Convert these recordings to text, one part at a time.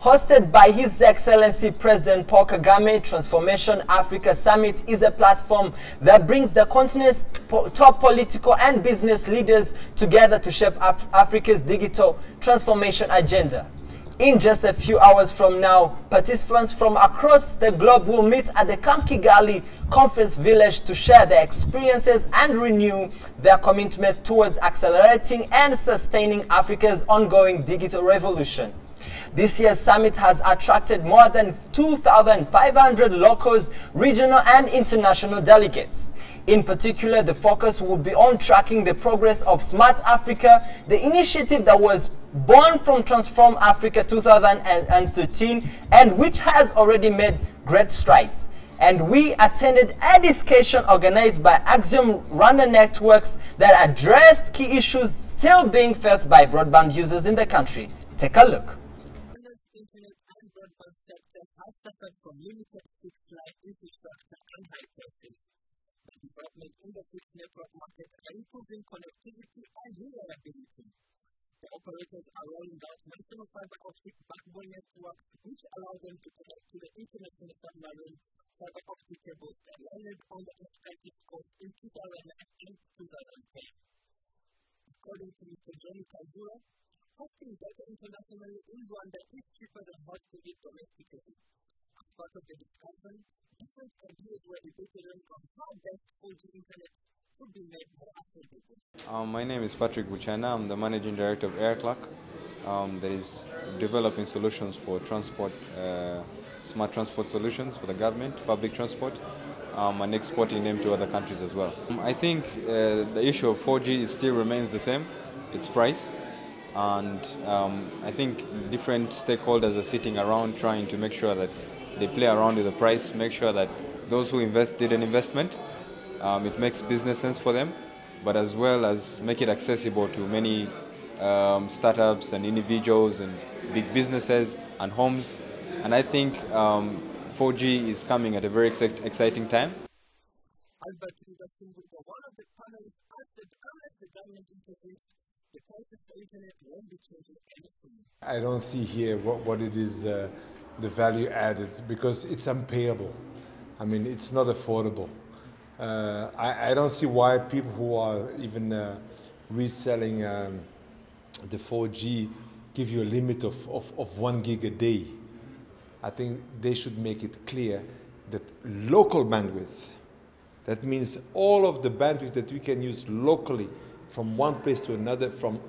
Hosted by His Excellency President Paul Kagame, Transformation Africa Summit is a platform that brings the continent's top political and business leaders together to shape Africa's digital transformation agenda. In just a few hours from now, participants from across the globe will meet at the Camp Kigali Conference Village to share their experiences and renew their commitment towards accelerating and sustaining Africa's ongoing digital revolution. This year's summit has attracted more than 2,500 locals, regional and international delegates. In particular, the focus will be on tracking the progress of Smart Africa, the initiative that was born from Transform Africa 2013 and which has already made great strides. And we attended a discussion organized by Axiom Rwanda networks that addressed key issues still being faced by broadband users in the country. Take a look. Suffered from limited fixed line infrastructure and high prices. The development in the fixed network market are improving connectivity and reliability. The operators are rolling out national fiber optic backbone networks, which allow them to connect to the international submarine fiber optic cables that landed on the Atlantic coast in 2008 and 2010. According to Mr. Kayihura, hosting data internationally in Rwanda is cheaper than hosting it domestically. As part of the discussion, different ideas were debated on how best 4G internet could be made more affordable. My name is Patrick Buchana. I'm the managing director of AirClock, that is developing solutions for transport, smart transport solutions for the government, public transport, and exporting them to other countries as well. I think the issue of 4G still remains the same, its price. And I think different stakeholders are sitting around trying to make sure that they play around with the price, make sure that those who did an investment, it makes business sense for them, but as well as make it accessible to many startups and individuals and big businesses and homes. And I think 4G is coming at a very exciting time. One of the panelists asked unless the government intervenes, the prices for internet won't be changing anything. I don't see here what it is, the value added, because it's unpayable. I mean, it's not affordable. I don't see why people who are even reselling the 4G give you a limit of 1 gig a day. I think they should make it clear that local bandwidth, that means all of the bandwidth that we can use locally from one place to another, from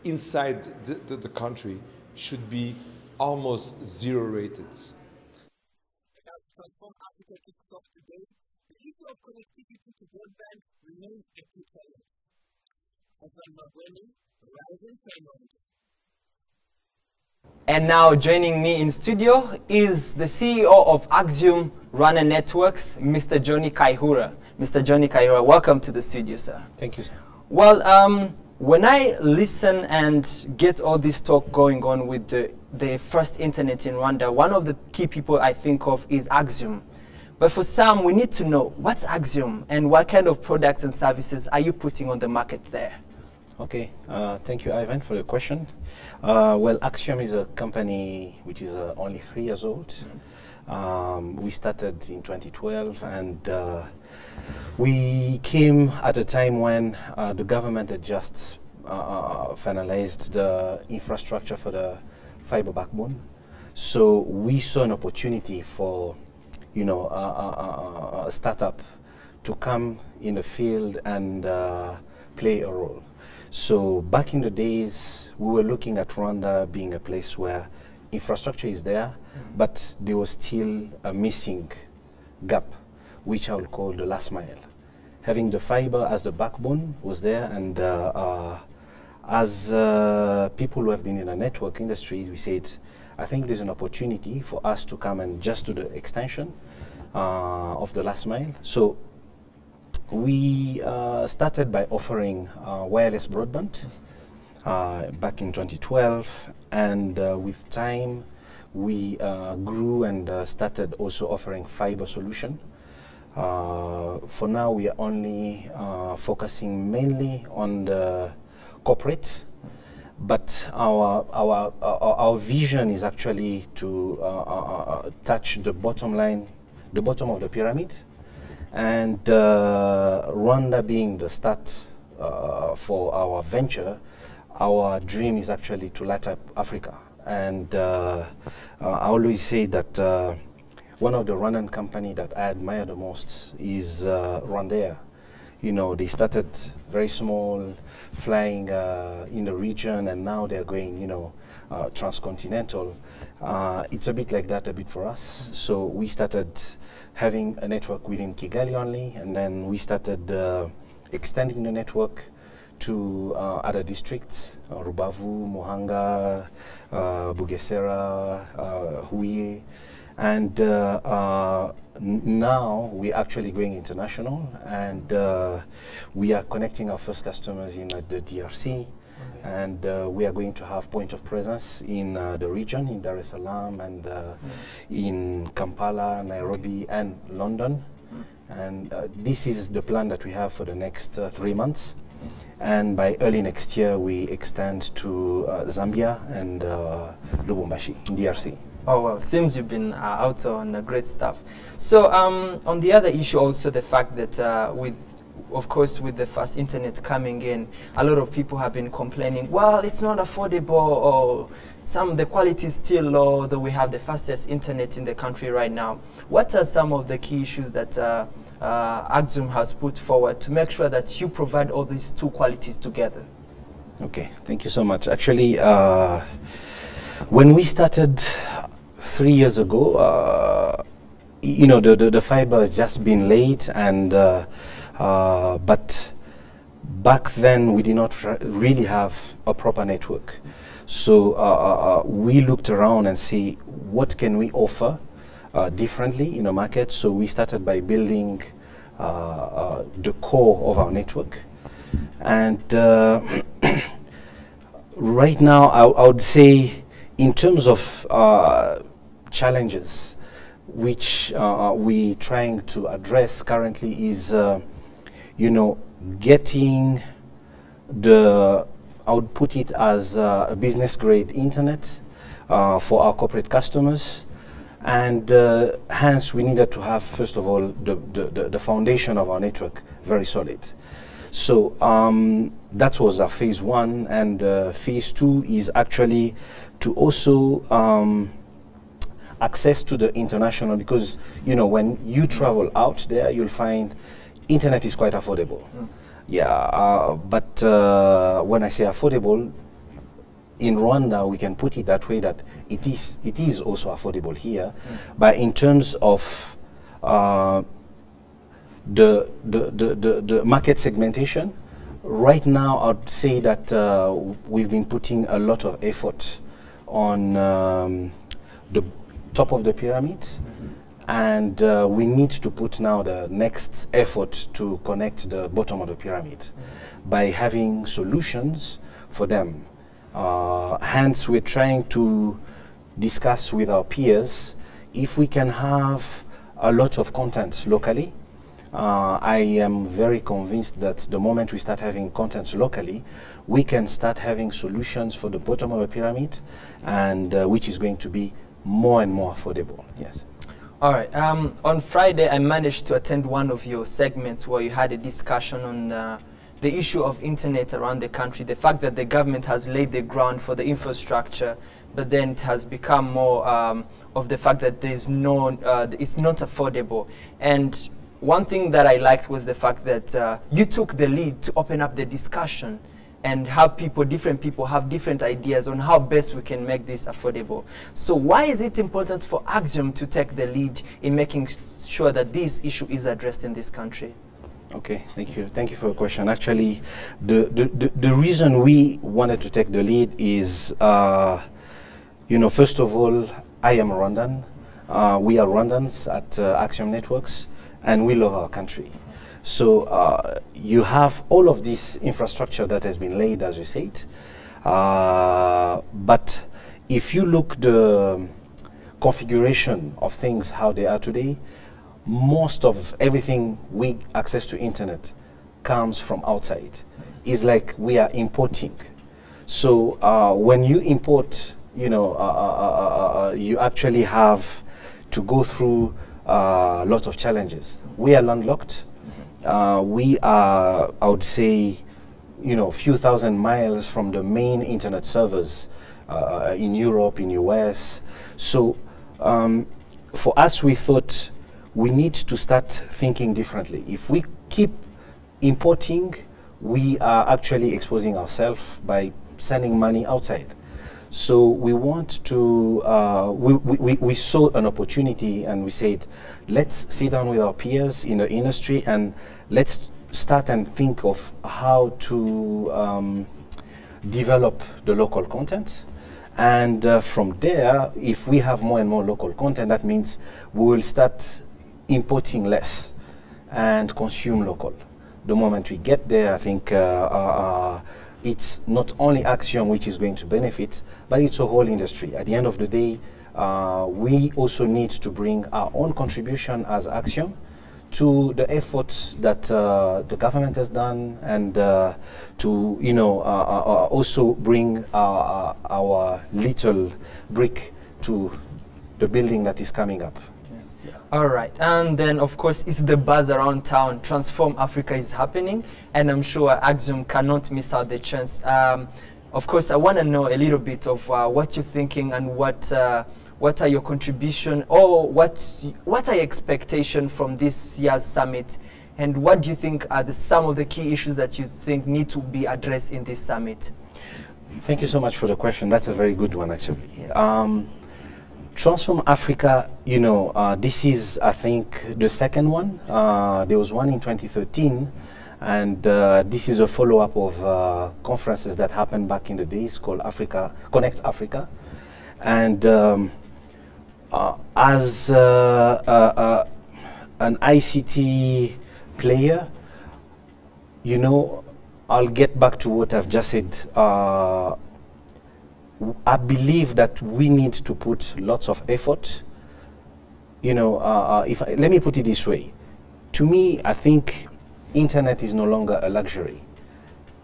inside the country, should be almost zero rated. As Transform Africa kicks off today, the issue of connectivity to broadband remains a key challenge. And now joining me in studio is the CEO of Axiom Rwanda Networks, Mr. Johnny Kayihura. Mr. Johnny Kayihura, welcome to the studio, sir. Thank you, sir. Well, when I listen and get all this talk going on with the first internet in Rwanda, one of the key people I think of is Axiom. But for some, we need to know, what's Axiom and what kind of products and services are you putting on the market there? Okay, thank you, Ivan, for the question. Well, Axiom is a company which is only 3 years old. We started in 2012, and we came at a time when the government had just finalized the infrastructure for the fiber backbone. So we saw an opportunity for, you know, a startup to come in the field and play a role. So back in the days, we were looking at Rwanda being a place where infrastructure is there, but there was still a missing gap, which I will call the last mile. Having the fiber as the backbone was there, and as people who have been in the network industry, we said, I think there's an opportunity for us to come and just do the extension of the last mile. So we started by offering wireless broadband back in 2012, and with time we grew and started also offering fiber solution. For now we are only focusing mainly on the corporate, but our vision is actually to touch the bottom line, the bottom of the pyramid, and Rwanda being the start for our venture. Our dream is actually to light up Africa, and I always say that one of the Rwandan company that I admire the most is Rwanda. You know, they started very small, flying in the region, and now they're going, you know, transcontinental. It's a bit like that, a bit for us. So we started having a network within Kigali only, and then we started extending the network to other districts, Rubavu, Muhanga, Bugesera, Huye. And now we're actually going international, and we are connecting our first customers in the DRC, and we are going to have point of presence in the region, in Dar es Salaam, and in Kampala, Nairobi, and London. And this is the plan that we have for the next 3 months. And by early next year, we extend to Zambia and Lubumbashi in DRC. Oh, well, seems you've been out on great stuff. So on the other issue also, the fact that of course, with the fast internet coming in, a lot of people have been complaining, well, it's not affordable, or the quality is still low, though we have the fastest internet in the country right now. What are some of the key issues that Axiom has put forward to make sure that you provide all these two qualities together? Okay, thank you so much. Actually, when we started 3 years ago, you know, the fiber has just been laid, and but back then we did not really have a proper network. So we looked around and see what can we offer differently in the market. So we started by building the core of our network, and right now I would say, in terms of challenges which we're trying to address currently is, you know, getting the, I would put it as a business grade internet for our corporate customers. And hence we needed to have, first of all, the foundation of our network very solid. So that was our phase one, and phase two is actually to also access to the international, because, you know, when you travel out there, you'll find internet is quite affordable. Yeah, but when I say affordable, in Rwanda we can put it that way, that it is also affordable here. But in terms of the market segmentation, right now I'd say that we've been putting a lot of effort on the top of the pyramid, and we need to put now the next effort to connect the bottom of the pyramid by having solutions for them. Hence we're trying to discuss with our peers if we can have a lot of content locally. I am very convinced that the moment we start having content locally, we can start having solutions for the bottom of the pyramid, and which is going to be more and more affordable. Yes. All right. On Friday, I managed to attend one of your segments where you had a discussion on the issue of internet around the country, the fact that the government has laid the ground for the infrastructure, but then it has become more of the fact that there's no, it's not affordable. And one thing that I liked was the fact that you took the lead to open up the discussion and have different people have different ideas on how best we can make this affordable. So why is it important for Axiom to take the lead in making sure that this issue is addressed in this country? Okay, thank you. Thank you for your question. Actually, the reason we wanted to take the lead is, you know, first of all, I am Rwandan. We are Rwandans at Axiom Networks, and we love our country. So you have all of this infrastructure that has been laid, as you said. But if you look the configuration of things, how they are today, most of everything we access to internet comes from outside. It's like we are importing. So when you import, you know, you actually have to go through a lot of challenges. We are landlocked. We are, I would say, you know, a few thousand miles from the main internet servers in Europe, in US. So for us, we thought we need to start thinking differently. If we keep importing, we are actually exposing ourselves by sending money outside. So we want to, we saw an opportunity and we said, let's sit down with our peers in the industry and let's start and think of how to develop the local content. And from there, if we have more and more local content, that means we will start importing less and consume local. The moment we get there, I think it's not only Axiom which is going to benefit, but it's a whole industry. At the end of the day, we also need to bring our own contribution as Axiom to the efforts that the government has done, and to, you know, also bring our little brick to the building that is coming up. Yes. Yeah. All right, and then of course it's the buzz around town. Transform Africa is happening, and I'm sure Axiom cannot miss out the chance. Of course, I want to know a little bit of what you're thinking and what are your contribution, or what are your expectations from this year's summit, and what do you think are some of the key issues that you think need to be addressed in this summit? Thank you so much for the question. That's a very good one, actually. Yes. Transform Africa, you know, this is, I think, the second one. Yes. There was one in 2013, and this is a follow-up of conferences that happened back in the days called Connect Africa. And as an ICT player, you know, I'll get back to what I've just said. I believe that we need to put lots of effort. You know, let me put it this way. To me, I think internet is no longer a luxury.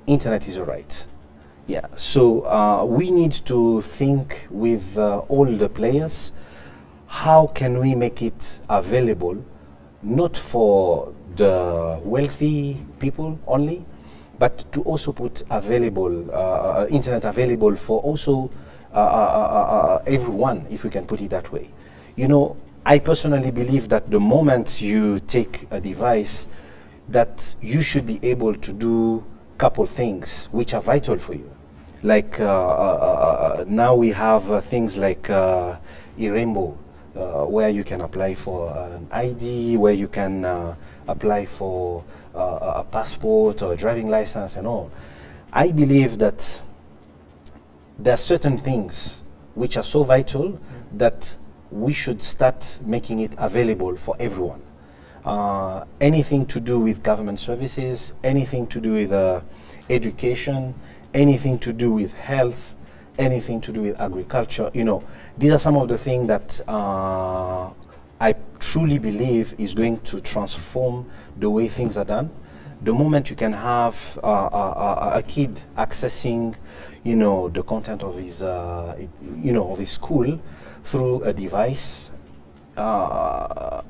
Internet is a right. Yeah, so we need to think with all the players, how can we make it available, not for the wealthy people only, but to also put available, internet available for also everyone, if we can put it that way. You know, I personally believe that the moment you take a device, that you should be able to do a couple things which are vital for you. Like now we have things like e-Rainbow, where you can apply for an ID, where you can apply for a passport or a driving license and all. I believe that there are certain things which are so vital that we should start making it available for everyone. Anything to do with government services, anything to do with education, anything to do with health, anything to do with agriculture, you know, these are some of the things that I truly believe is going to transform the way things are done. The moment you can have a kid accessing, you know, the content of his, you know, of his school through a device at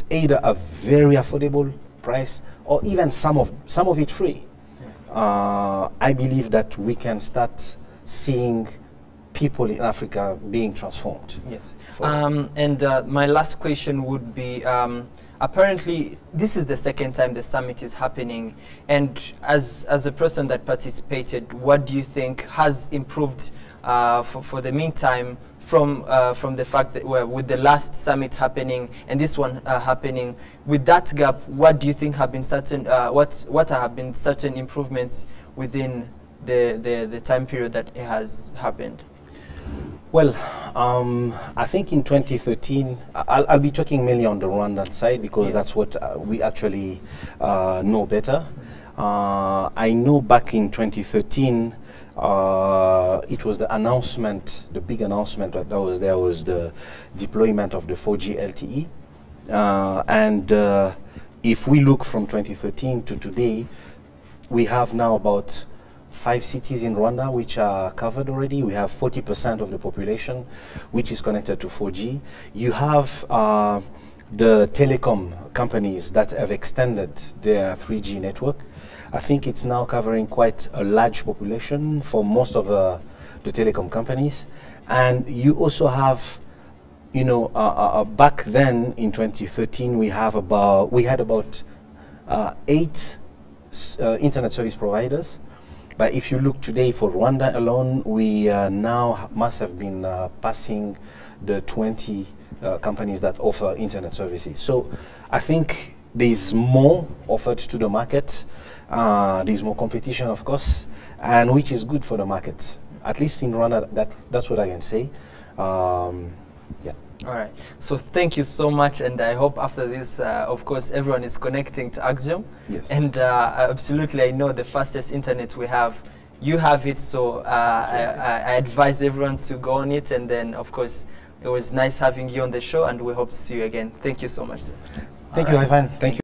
either a very affordable price or even some of it free, I believe that we can start seeing people in Africa being transformed. Yes. And my last question would be, apparently this is the second time the summit is happening, and as a person that participated, what do you think has improved for the meantime from the fact that with the last summit happening and this one happening? With that gap, what do you think have been certain, what have been certain improvements within the time period that it has happened? Well, I think in 2013, I'll be talking mainly on the Rwandan side because that's what we actually know better. I know back in 2013, it was the announcement, the big announcement that was there was the deployment of the 4G LTE. And if we look from 2013 to today, we have now about 5 cities in Rwanda which are covered already. We have 40% of the population which is connected to 4G. You have the telecom companies that have extended their 3G network. I think it's now covering quite a large population for most of the telecom companies. And you also have, you know, back then in 2013, we had about 8 internet service providers. But if you look today for Rwanda alone, we now must have been passing the 20 companies that offer internet services. So I think there's more offered to the market. There's more competition, of course, and which is good for the market. At least in Rwanda, that's what I can say. Yeah. All right. So thank you so much, and I hope after this, of course, everyone is connecting to Axiom. Yes. And absolutely, I know the fastest internet we have. You have it, so I advise everyone to go on it. And then, of course, it was nice having you on the show, and we hope to see you again. Thank you so much. Thank you, Ivan. Thank you.